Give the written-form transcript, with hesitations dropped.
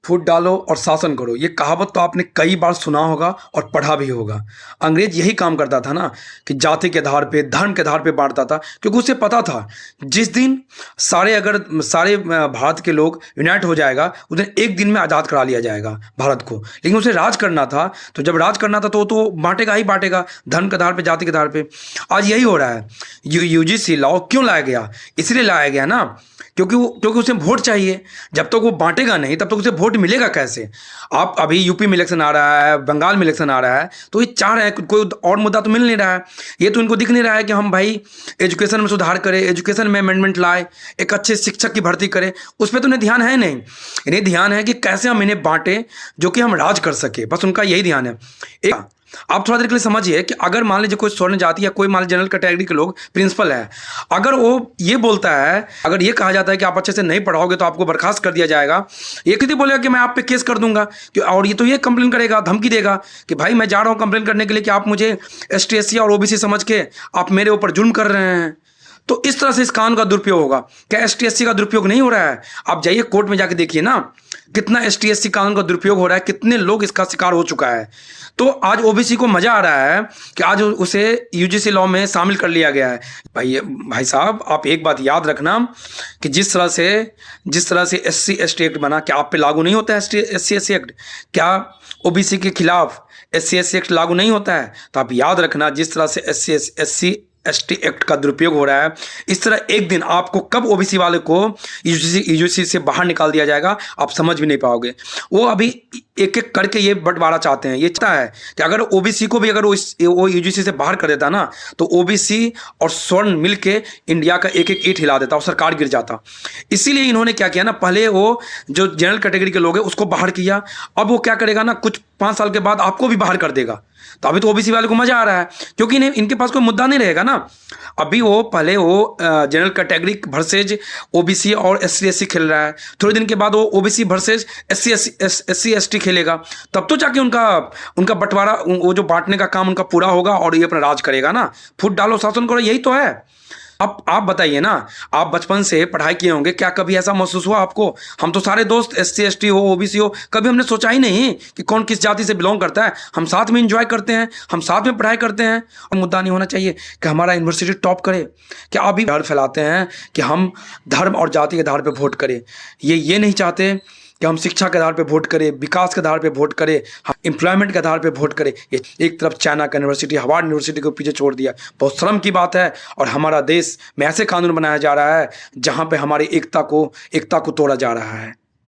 फूट डालो और शासन करो, ये कहावत तो आपने कई बार सुना होगा और पढ़ा भी होगा। अंग्रेज यही काम करता था ना, कि जाति के आधार पे, धर्म के आधार पे बांटता था, क्योंकि उसे पता था जिस दिन सारे भारत के लोग यूनाइट हो जाएगा, उस दिन एक दिन में आज़ाद करा लिया जाएगा भारत को। लेकिन उसे राज करना था, तो जब राज करना था तो बांटेगा ही बांटेगा, धर्म के आधार पे, जाति के आधार पे। आज यही हो रहा है। यूजीसी लॉ क्यों लाया गया? इसलिए लाया गया ना, क्योंकि उसे वोट चाहिए। जब तक वो बांटेगा नहीं, तब तक उसे वोट मिलेगा कैसे? आप अभी यूपी में इलेक्शन आ रहा है, बंगाल में इलेक्शन आ रहा है, तो ये चाह रहे हैं, कोई और मुद्दा तो मिल नहीं रहा है। ये तो इनको दिख नहीं रहा है कि हम भाई एजुकेशन में सुधार करें, एजुकेशन में अमेंडमेंट लाए, एक अच्छे शिक्षक की भर्ती करें। उस पर तो इन्हें ध्यान है नहीं। इन्हें ध्यान है कि कैसे हम इन्हें बांटें जो कि हम राज कर सके, बस उनका यही ध्यान है। एक आप थोड़ा देर के लिए समझिए कि अगर मान लीजिए कोई स्वर्ण जाति या कोई मान लीजिए जनरल कैटेगरी के लोग प्रिंसिपल है, अगर वो ये बोलता है, अगर ये कहा जाता है कि आप अच्छे से नहीं पढ़ाओगे तो आपको बर्खास्त कर दिया जाएगा, ये किसी बोलेगा कि मैं आप पे केस कर दूंगा, और ये तो ये कंप्लेन करेगा, धमकी देगा कि भाई मैं जा रहा हूँ कंप्लेन करने के लिए कि आप मुझे ST SC और OBC समझ के आप मेरे ऊपर जुल्म कर रहे हैं। तो इस तरह से इस कानून का दुरुपयोग होगा। क्या ST SC का दुरुपयोग नहीं हो रहा है? आप जाइए कोर्ट में जाके देखिए ना, कितना ST SC कानून का दुरुपयोग हो रहा है, कितने लोग इसका शिकार हो चुका है। तो आज OBC को मजा आ रहा है कि आज उसे UGC लॉ में शामिल कर लिया गया है। भाई साहब, आप एक बात याद रखना कि जिस तरह से SC ST एक्ट बना, क्या आप पे लागू नहीं होता है SC SC एक्ट? क्या OBC के खिलाफ SC SC एक्ट लागू नहीं होता है? तो आप याद रखना, जिस तरह से SC ST एक्ट का दुरुपयोग हो रहा है, इस तरह एक दिन आपको कब OBC वाले को UGC से बाहर निकाल दिया जाएगा, आप समझ भी नहीं पाओगे। वो अभी एक एक करके ये बंटवारा चाहते हैं। ये चाहता है कि अगर OBC को भी अगर वो UGC से बाहर कर देता ना, तो OBC और स्वर्ण मिलके इंडिया का एक एक ईंट हिला देता और सरकार गिर जाता। इसीलिए इन्होंने क्या किया ना, पहले वो जो जनरल कैटेगरी के लोग हैं उसको बाहर किया, अब वो क्या करेगा ना, कुछ 5 साल के बाद आपको भी बाहर कर देगा। तो अभी तो OBC वाले को मजा आ रहा है, क्योंकि इनके पास कोई मुद्दा नहीं रहेगा ना। अभी पहले जनरल कैटेगरी वर्सेज OBC और SC SC खेल रहा है, थोड़े दिन के बाद वो OBC वर्सेज SC ST खेलेगा, तब तो जाके उनका बंटवारा, वो जो बांटने का काम उनका पूरा होगा और ये अपना राज करेगा ना। फूट डालो, शासन करो, यही तो है। आप बताइए ना, आप बचपन से पढ़ाई किए होंगे, क्या कभी ऐसा महसूस हुआ आपको? हम तो सारे दोस्त SC ST हो, OBC हो, कभी हमने सोचा ही नहीं कि कौन किस जाति से बिलोंग करता है। हम साथ में एंजॉय करते हैं, हम साथ में पढ़ाई करते हैं। और मुद्दा नहीं होना चाहिए कि हमारा यूनिवर्सिटी टॉप करे। क्या अभी डर फैलाते हैं कि हम धर्म और जाति के आधार पर वोट करें? ये नहीं चाहते कि हम शिक्षा के आधार पे वोट करें, विकास के आधार पे वोट करें, एम्प्लॉयमेंट के आधार पे वोट करें। ये एक तरफ चाइना का यूनिवर्सिटी, हार्वर्ड यूनिवर्सिटी को पीछे छोड़ दिया। बहुत शर्म की बात है। और हमारा देश में ऐसे कानून बनाया जा रहा है जहाँ पे हमारी एकता को तोड़ा जा रहा है।